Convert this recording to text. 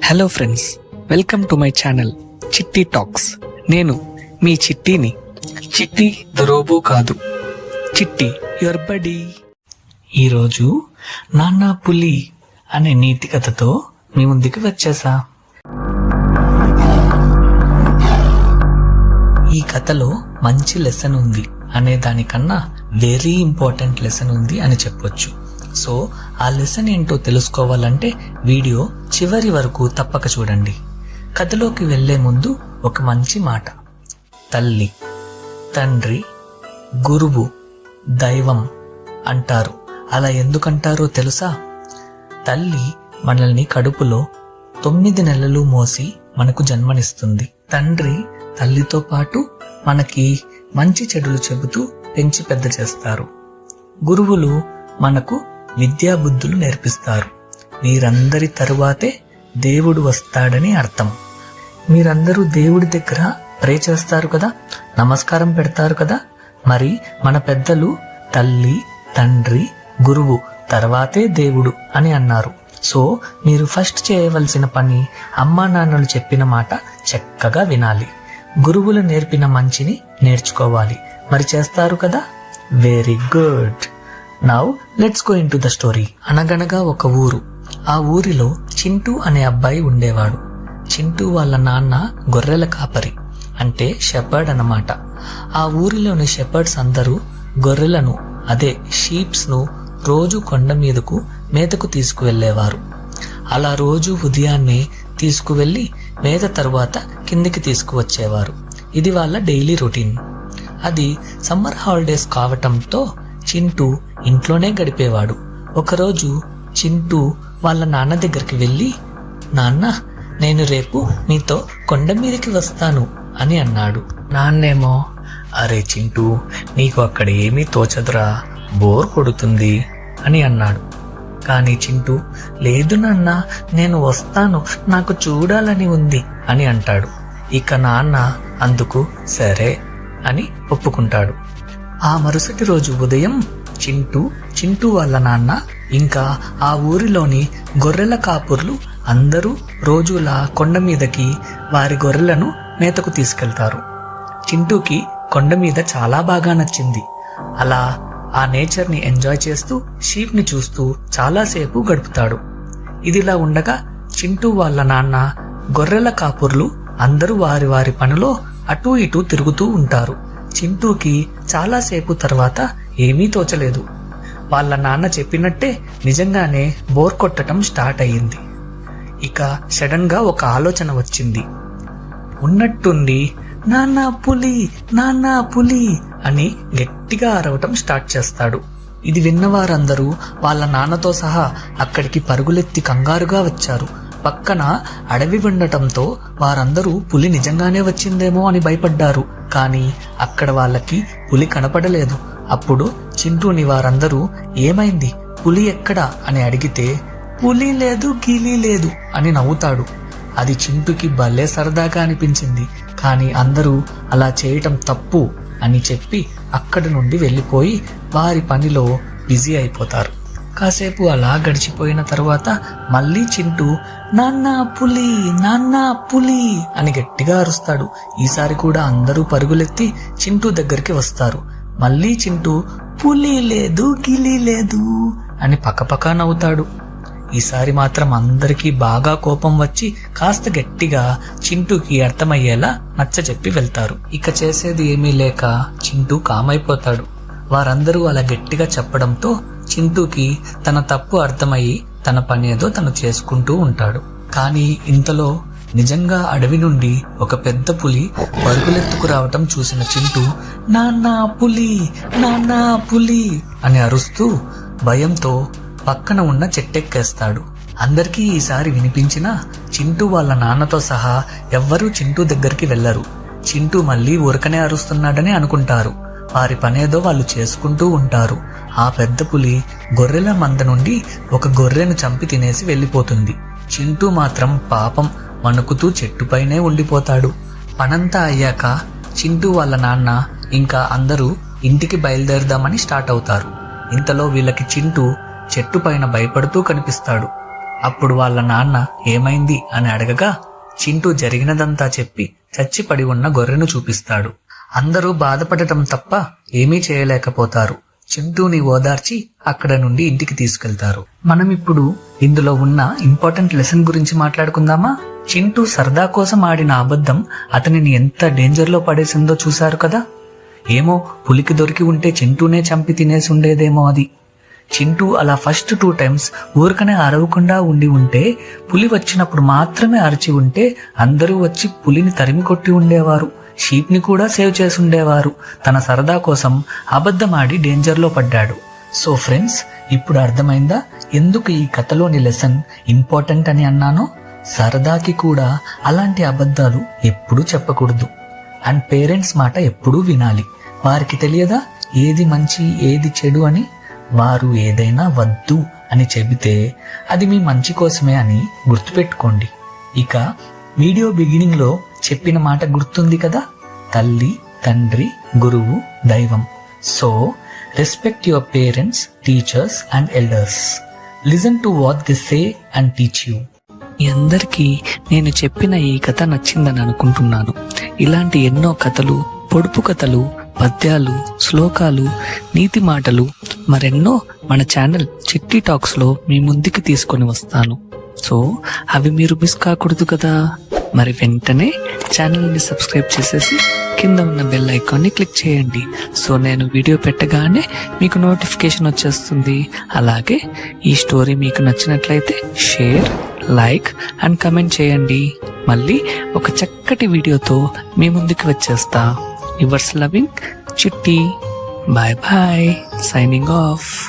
Hello friends, welcome to my channel చిట్టి talks. నేను మీ చిట్టిని. చిట్టి రోబో కాదు, చిట్టి యువర్ బడీ. ఈరోజు నాన్నా పులి అనే నీతి కథతో మీ ముందుకు వచ్చేసా. ఈ కథలో మంచి లెసన్ ఉంది అనే దానికన్నా వెరీ ఇంపార్టెంట్ లెసన్ ఉంది అని చెప్పొచ్చు. సో ఆ లెసన్ ఏంటో తెలుసుకోవాలంటే వీడియో చివరి వరకు తప్పక చూడండి. కథలోకి వెళ్లే ముందు ఒక మంచి మాట. తల్లి, తండ్రి, గురువు, దైవం అంటారు. అలా ఎందుకంటారో తెలుసా? తల్లి మనల్ని కడుపులో 9 నెలలు మోసి మనకు జన్మనిస్తుంది. తండ్రి తల్లితో పాటు మనకి మంచి చెడులు చెబుతూ పెంచి పెద్ద చేస్తారు. గురువులు మనకు విద్యా బుద్ధులు నేర్పిస్తారు. వీరందరి తరువాతే దేవుడు వస్తాడని అర్థం. మీరందరూ దేవుడి దగ్గర ప్రే చేస్తారు కదా, నమస్కారం పెడతారు కదా. మరి మన పెద్దలు తల్లి, తండ్రి, గురువు తర్వాతే దేవుడు అని అన్నారు. సో మీరు ఫస్ట్ చేయవలసిన పని అమ్మా నాన్నలు చెప్పిన మాట చక్కగా వినాలి. గురువులు నేర్పిన మంచిని నేర్చుకోవాలి. మరి చేస్తారు కదా? Very good. Now let's go in to the story. అనగనగా ఒక ఊరు. ఆ ఊరిలో చింటూ అనే అబ్బాయి ఉండేవాడు. చింటూ వాళ్ళ నాన్న గొర్రెల కాపరి, అంటే షెపర్డ్ అన్నమాట. ఆ ఊరిలోని షెపర్డ్స్ అందరూ గొర్రెలను, అదే షీప్స్ ను రోజు కొండ మీదకు మేతకు తీసుకువెళ్లేవారు. అలా రోజు ఉదయాన్నే తీసుకువెళ్లి మేత తరువాత కిందికి తీసుకువచ్చేవారు. ఇది వాళ్ళ డైలీ రొటీన్. అది సమ్మర్ హాలిడేస్ కావటంతో చింటూ ఇంట్లోనే గడిపేవాడు. ఒకరోజు చింటూ వాళ్ళ నాన్న దగ్గరికి వెళ్ళి, నాన్న, నేను రేపు మీతో కొండ మీదకి వస్తాను అని అన్నాడు. నాన్నేమో, అరే చింటూ, నీకు అక్కడ ఏమీ తోచదురా, బోర్ కొడుతుంది అని అన్నాడు. కానీ చింటూ, లేదు నాన్న, నేను వస్తాను, నాకు చూడాలని ఉంది అని అంటాడు. ఇక నాన్న అందుకు సరే అని ఒప్పుకుంటాడు. ఆ మరుసటి రోజు ఉదయం చింటూ వాళ్ళ నాన్న ఇంకా ఆ ఊరిలోని గొర్రెల కాపుర్లు అందరూ రోజులా కొండ మీదకి వారి గొర్రెలను మేతకు తీసుకెళ్తారు. చింటూకి కొండ మీద చాలా బాగా నచ్చింది. అలా ఆ నేచర్ ని ఎంజాయ్ చేస్తూ షీప్ ని చూస్తూ చాలాసేపు గడుపుతాడు. ఇదిలా ఉండగా చింటూ వాళ్ళ నాన్న, గొర్రెల కాపుర్లు అందరూ వారి వారి పనిలో అటూ ఇటూ తిరుగుతూ ఉంటారు. చింటూకి చాలాసేపు తర్వాత ఏమీ తోచలేదు. వాళ్ళ నాన్న చెప్పినట్టే నిజంగానే బోర్ కొట్టడం స్టార్ట్ అయ్యింది. ఇక సడన్ గా ఒక ఆలోచన వచ్చింది. ఉన్నట్టుండి నాన్నా పులి, నాన్నా పులి అని గట్టిగా అరవటం స్టార్ట్ చేస్తాడు. ఇది విన్నవారందరూ వాళ్ళ నాన్నతో సహా అక్కడికి పరుగులెత్తి కంగారుగా వచ్చారు. పక్కన అడవి ఉండటంతో వారందరూ పులి నిజంగానే వచ్చిందేమో అని భయపడ్డారు. కానీ అక్కడ వాళ్ళకి పులి కనపడలేదు. అప్పుడు చింటూని వారందరూ, ఏమైంది, పులి ఎక్కడా అని అడిగితే, పులి లేదు, గిలి లేదు అని నవ్వుతాడు. అది చింటూకి భలే సరదాగా అనిపించింది. కానీ అందరూ అలా చేయటం తప్పు అని చెప్పి అక్కడి నుండి వెళ్ళిపోయి వారి పనిలో బిజీ అయిపోతారు. కాసేపు అలా గడిచిపోయిన తరువాత మళ్ళీ చింటూ నాన్నా పులి, నాన్నా పులి అని గట్టిగా అరుస్తాడు. ఈసారి కూడా అందరూ పరుగులెత్తి చింటూ దగ్గరికి వస్తారు. మళ్ళీ చింటూ పులి లేదు, గిలి లేదు అని పక్కపక్క నవ్వుతాడు. ఈసారి మాత్రం అందరికీ బాగా కోపం వచ్చి కాస్త గట్టిగా చింటూకి అర్థమయ్యేలా నచ్చజెప్పి వెళ్తారు. ఇక చేసేది ఏమీ లేక చింటూ కామైపోతాడు. వారందరూ అలా గట్టిగా చెప్పడంతో చింటూకి తన తప్పు అర్థమయ్యి తన పని ఏదో తను చేసుకుంటూ ఉంటాడు. కానీ ఇంతలో నిజంగా అడవి నుండి ఒక పెద్ద పులి పరుగులెత్తుకు రావటం చూసిన చింటూ నాన్నా పులి, నాన్నా పులి అని అరుస్తూ భయంతో పక్కన ఉన్న చెట్టెక్కేస్తాడు. అందరికీ ఈసారి వినిపించినా చింటూ వాళ్ళ నాన్నతో సహా ఎవ్వరూ చింటూ దగ్గరికి వెళ్లరు. చింటూ మళ్ళీ ఊరకనే అరుస్తున్నాడని అనుకుంటారు. వారి పనేదో వాళ్ళు చేసుకుంటూ ఉంటారు. ఆ పెద్ద పులి గొర్రెల మంద నుండి ఒక గొర్రెను చంపి తినేసి వెళ్ళిపోతుంది. చింటూ మాత్రం పాపం వణుకుతూ చెట్టుపైనే ఉండిపోతాడు. పనంతా అయ్యాక చింటూ వాళ్ళ నాన్న ఇంకా అందరూ ఇంటికి బయలుదేరదామని స్టార్ట్ అవుతారు. ఇంతలో వీళ్ళకి చింటూ చెట్టు పైన భయపడుతూ కనిపిస్తాడు. అప్పుడు వాళ్ళ నాన్న ఏమైంది అని అడగగా చింటూ జరిగినదంతా చెప్పి చచ్చిపడి ఉన్న గొర్రెను చూపిస్తాడు. అందరూ బాధపడటం తప్ప ఏమీ చేయలేకపోతారు. చింటూని ఓదార్చి అక్కడ నుండి ఇంటికి తీసుకెళ్తారు. మనం ఇప్పుడు ఇందులో ఉన్న ఇంపార్టెంట్ లెసన్ గురించి మాట్లాడుకుందామా? చింటూ సరదా కోసం ఆడిన అబద్ధం అతనిని ఎంత డేంజర్లో పడేసిందో చూశారు కదా. ఏమో పులికి దొరికి ఉంటే చింటూనే చంపి తినేసి ఉండేదేమో అది. చింటూ అలా ఫస్ట్ 2 times ఊరకనే అరవకుండా ఉండి ఉంటే, పులి వచ్చినప్పుడు మాత్రమే అరిచి ఉంటే అందరూ వచ్చి పులిని తరిమి కొట్టి ఉండేవారు. షీప్ ని కూడా సేవ్ చేసి ఉండేవారు. తన సరదా కోసం అబద్ధమాడి డేంజర్లో పడ్డాడు. సో ఫ్రెండ్స్, ఇప్పుడు అర్థమైందా ఎందుకు ఈ కథలోని లెసన్ ఇంపార్టెంట్ అని అన్నానో? సరదాకి కూడా అలాంటి అబద్ధాలు ఎప్పుడూ చెప్పకూడదు. అండ్ పేరెంట్స్ మాట ఎప్పుడూ వినాలి. వారికి తెలియదా ఏది మంచి ఏది చెడు అని? వారు ఏదైనా వద్దు అని చెబితే అది మీ మంచి కోసమే అని గుర్తుపెట్టుకోండి. ఇక వీడియో బిగినింగ్ లో చెప్పిన మాట గుర్తుంది కదా, తల్లి, తండ్రి, గురువు, దైవం. So respect your parents, teachers and elders. Listen to what they say and teach you. మీ అందరికీ నేను చెప్పిన ఈ కథ నచ్చిందని అనుకుంటున్నాను. ఇలాంటి ఎన్నో కథలు, పొడుపు కథలు, పద్యాలు, శ్లోకాలు, నీతి మాటలు మరెన్నో మన ఛానల్ చిట్టి టాక్స్ లో మీ ముందుకి తీసుకొని వస్తాను. సో అవి మీరు మిస్ కాకూడదు కదా. మరి వెంటనే ఛానల్ ని సబ్స్క్రైబ్ చేసేసి కింద ఉన్న బెల్ ఐకాన్ ని క్లిక్ చేయండి. సో నేను వీడియో పెట్టగానే మీకు నోటిఫికేషన్ వచ్చేస్తుంది. అలాగే ఈ స్టోరీ మీకు నచ్చినట్లయితే షేర్, లైక్ అండ్ కమెంట్ చేయండి. మళ్ళీ ఒక చక్కటి వీడియోతో మీ ముందుకు వచ్చేస్తా. యువర్స్ లవింగ్ చిట్టి. Bye bye. Signing off.